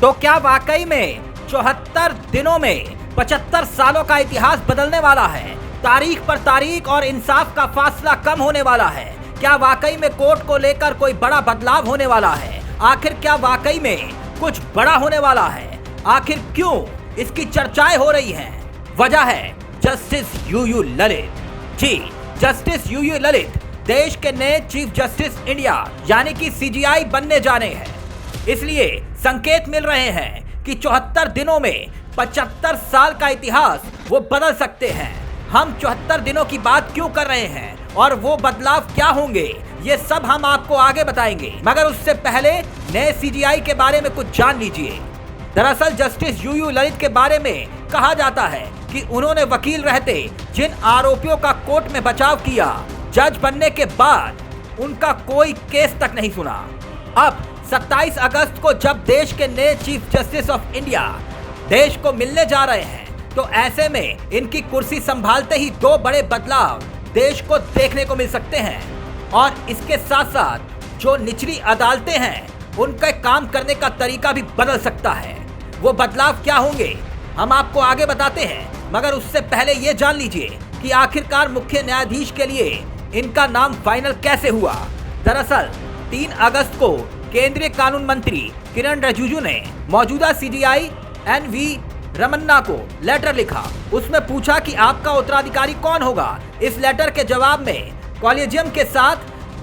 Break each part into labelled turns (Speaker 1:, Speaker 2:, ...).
Speaker 1: तो क्या वाकई में 74 दिनों में 75 सालों का इतिहास बदलने वाला है? तारीख पर तारीख और इंसाफ का फासला कम होने वाला है। क्या वाकई में कोर्ट को लेकर कोई बड़ा बदलाव होने वाला है? आखिर क्या वाकई में कुछ बड़ा होने वाला है? आखिर क्यों इसकी चर्चाएं हो रही हैं? वजह है जस्टिस यूयू ललित। जी, जस्टिस यूयू ललित देश के नए चीफ जस्टिस इंडिया यानी कि सीजीआई बनने जाने हैं। इसलिए संकेत मिल रहे हैं कि 74 दिनों में 75 साल का इतिहास वो बदल सकते हैं। हम 74 दिनों की बात क्यों कर रहे हैं और वो बदलाव क्या होंगे, ये सब हम आपको आगे बताएंगे। मगर उससे पहले नए सीजीआई के बारे में कुछ जान लीजिए। दरअसल जस्टिस यूयू ललित के बारे में कहा जाता है कि उन्होंने वकील रहते जिन आरोपियों का कोर्ट में बचाव किया, जज बनने के बाद उनका कोई केस तक नहीं सुना। अब 27 अगस्त को जब देश के नए चीफ जस्टिस ऑफ इंडिया देश को मिलने जा रहे हैं, तो ऐसे में इनकी कुर्सी संभालते ही दो बड़े बदलाव देश को देखने को मिल सकते हैं। और इसके साथ साथ जो निचली अदालतें हैं, उनका काम करने का तरीका भी बदल सकता है। वो बदलाव क्या होंगे हम आपको आगे बताते हैं, मगर उससे पहले ये जान लीजिए कि आखिरकार मुख्य न्यायाधीश के लिए इनका नाम फाइनल कैसे हुआ। दरअसल 3 अगस्त को केंद्रीय कानून मंत्री किरण रिजिजू ने मौजूदा सीजीआई एन.वी. रमन्ना को लेटर लिखा। उसमें पूछा कि आपका उत्तराधिकारी कौन होगा। इस लेटर के जवाब में कॉलेजियम के साथ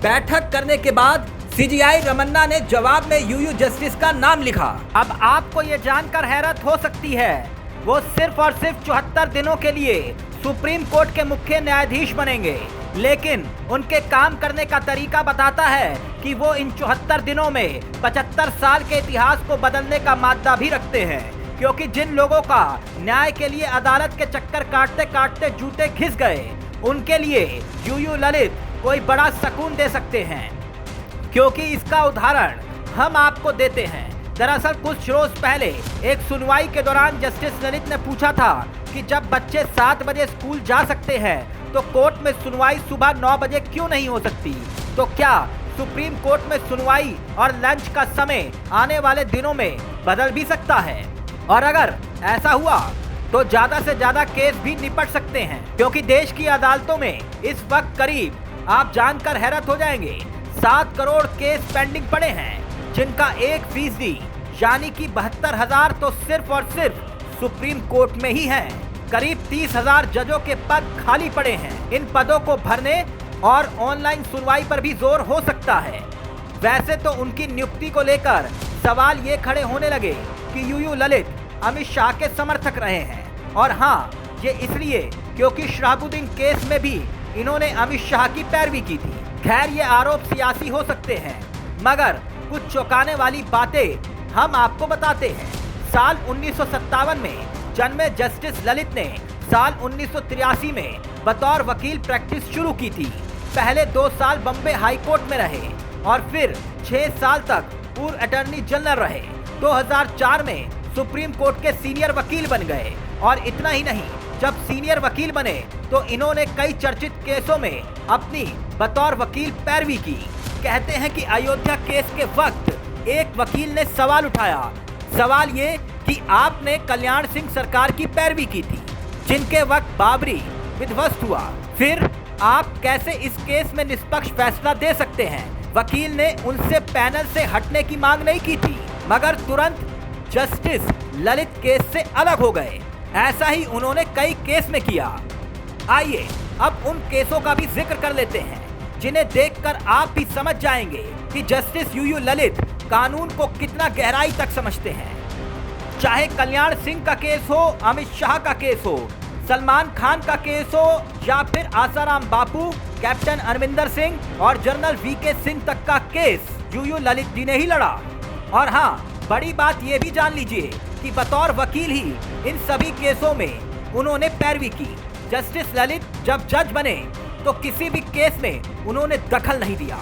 Speaker 1: बैठक करने के बाद सीजीआई रमन्ना ने जवाब में यूयू जस्टिस का नाम लिखा। अब आपको ये जानकर हैरत हो सकती है, वो सिर्फ और सिर्फ 74 दिनों के लिए सुप्रीम कोर्ट के मुख्य न्यायाधीश बनेंगे। लेकिन उनके काम करने का तरीका बताता है कि वो इन 74 दिनों में 75 साल के इतिहास को बदलने का मादा भी रखते हैं। क्योंकि जिन लोगों का न्याय के लिए अदालत के चक्कर काटते काटते जूते घिस गए, उनके लिए यूयू ललित कोई बड़ा सुकून दे सकते हैं। क्योंकि इसका उदाहरण हम आपको देते हैं। दरअसल कुछ रोज पहले एक सुनवाई के दौरान जस्टिस ललित ने पूछा था कि जब बच्चे 7 बजे स्कूल जा सकते हैं, तो कोर्ट में सुनवाई सुबह 9 बजे क्यों नहीं हो सकती? तो क्या सुप्रीम कोर्ट में सुनवाई और लंच का समय आने वाले दिनों में बदल भी सकता है? और अगर ऐसा हुआ तो ज्यादा से ज्यादा केस भी निपट सकते हैं। क्योंकि देश की अदालतों में इस वक्त करीब, आप जानकर हैरत हो जाएंगे, 7 करोड़ केस पेंडिंग पड़े हैं, जिनका 1% यानी कि 72,000 तो सिर्फ और सिर्फ सुप्रीम कोर्ट में ही है। करीब 30,000 जजों के पद खाली पड़े हैं। इन पदों को भरने और ऑनलाइन सुनवाई पर भी जोर हो सकता है। वैसे तो उनकी नियुक्ति को लेकर सवाल ये खड़े होने लगे कि यूयू ललित अमित शाह के समर्थक रहे हैं। और हाँ, ये इसलिए क्योंकि शहाबुद्दीन केस में भी इन्होंने अमित शाह की पैरवी की थी। खैर, ये आरोप सियासी हो सकते हैं, मगर कुछ चौंकाने वाली बातें हम आपको बताते हैं। साल 1957 में जन्मे जस्टिस ललित ने साल 1983 में बतौर वकील प्रैक्टिस शुरू की थी। पहले 2 साल बम्बे हाई कोर्ट में रहे और फिर 6 साल तक पूर्व अटॉर्नी जनरल रहे। 2004 में सुप्रीम कोर्ट के सीनियर वकील बन गए। और इतना ही नहीं, जब सीनियर वकील बने तो इन्होंने कई चर्चित केसों में अपनी बतौर वकील पैरवी की। कहते हैं कि अयोध्या केस के वक्त एक वकील ने सवाल उठाया। सवाल ये कि आपने कल्याण सिंह सरकार की पैरवी की थी, जिनके वक्त बाबरी विध्वस्त हुआ। फिर आप कैसे इस केस में निष्पक्ष फैसला दे सकते हैं? वकील ने उनसे पैनल से हटने की मांग नहीं की थी, मगर तुरंत जस्टिस ललित केस से अलग हो गए। ऐसा ही उन्होंने कई केस में किया। आइए अब उन केसों का भी जिक्र कर लेते हैं, जिन्हें देखकर आप भी समझ जाएंगे कि जस्टिस यूयू ललित कानून को कितना गहराई तक समझते हैं। चाहे कल्याण सिंह का केस हो, अमित शाह का केस हो, सलमान खान का केस हो, या फिर आसाराम बापू, कैप्टन अमरिंदर सिंह और जनरल वीके सिंह तक का केस यूयू ललित जी ने ही लड़ा। और हाँ, बड़ी बात ये भी जान लीजिए कि बतौर वकील ही इन सभी केसों में उन्होंने पैरवी की। जस्टिस ललित जब जज बने तो किसी भी केस में उन्होंने दखल नहीं दिया।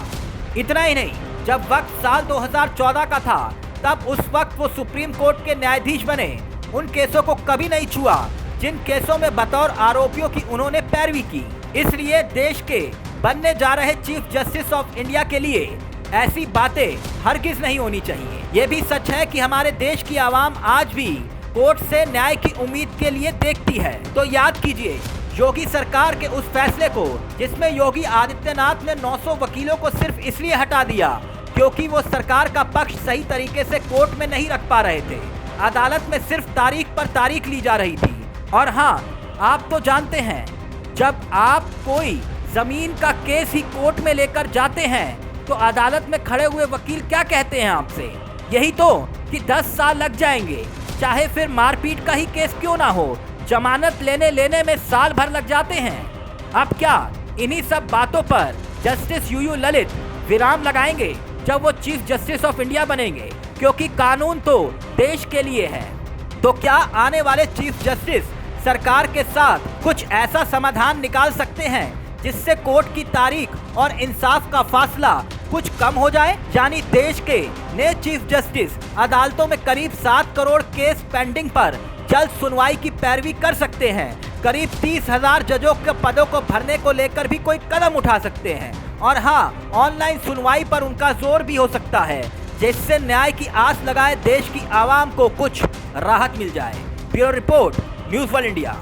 Speaker 1: इतना ही नहीं, जब वक्त साल 2014 का था, तब उस वक्त वो सुप्रीम कोर्ट के न्यायाधीश बने। उन केसों को कभी नहीं छुआ जिन केसों में बतौर आरोपियों की उन्होंने पैरवी की। इसलिए देश के बनने जा रहे चीफ जस्टिस ऑफ इंडिया के लिए ऐसी बातें हरगिज नहीं होनी चाहिए। ये भी सच है कि हमारे देश की आवाम आज भी कोर्ट से न्याय की उम्मीद के लिए देखती है। तो याद कीजिए योगी सरकार के उस फैसले को जिसमें योगी आदित्यनाथ ने 900 वकीलों को सिर्फ इसलिए हटा दिया क्योंकि वो सरकार का पक्ष सही तरीके से कोर्ट में नहीं रख पा रहे थे। अदालत में सिर्फ तारीख पर तारीख ली जा रही थी। और हाँ, आप तो जानते हैं जब आप कोई जमीन का केस ही कोर्ट में लेकर जाते हैं तो अदालत में खड़े हुए वकील क्या कहते हैं आपसे? यही तो कि 10 साल लग जाएंगे, चाहे फिर मारपीट का ही केस क्यों ना हो, जमानत लेने में साल भर लग जाते हैं। अब क्या इन्हीं सब बातों पर जस्टिस यूयू ललित विराम लगाएंगे जब वो चीफ जस्टिस ऑफ इंडिया बनेंगे? क्योंकि कानून तो देश के लिए है। तो क्या आने वाले चीफ जस्टिस सरकार के साथ कुछ ऐसा समाधान निकाल सकते हैं जिससे कोर्ट की तारीख और इंसाफ का फासला कुछ कम हो जाए? यानी देश के नए चीफ जस्टिस अदालतों में करीब 7 करोड़ केस पेंडिंग पर जल्द सुनवाई की पैरवी कर सकते हैं। करीब 30,000 जजों के पदों को भरने को लेकर भी कोई कदम उठा सकते हैं। और हाँ, ऑनलाइन सुनवाई पर उनका जोर भी हो सकता है जिससे न्याय की आस लगाए देश की आवाम को कुछ राहत मिल जाए। Bureau report, news world India.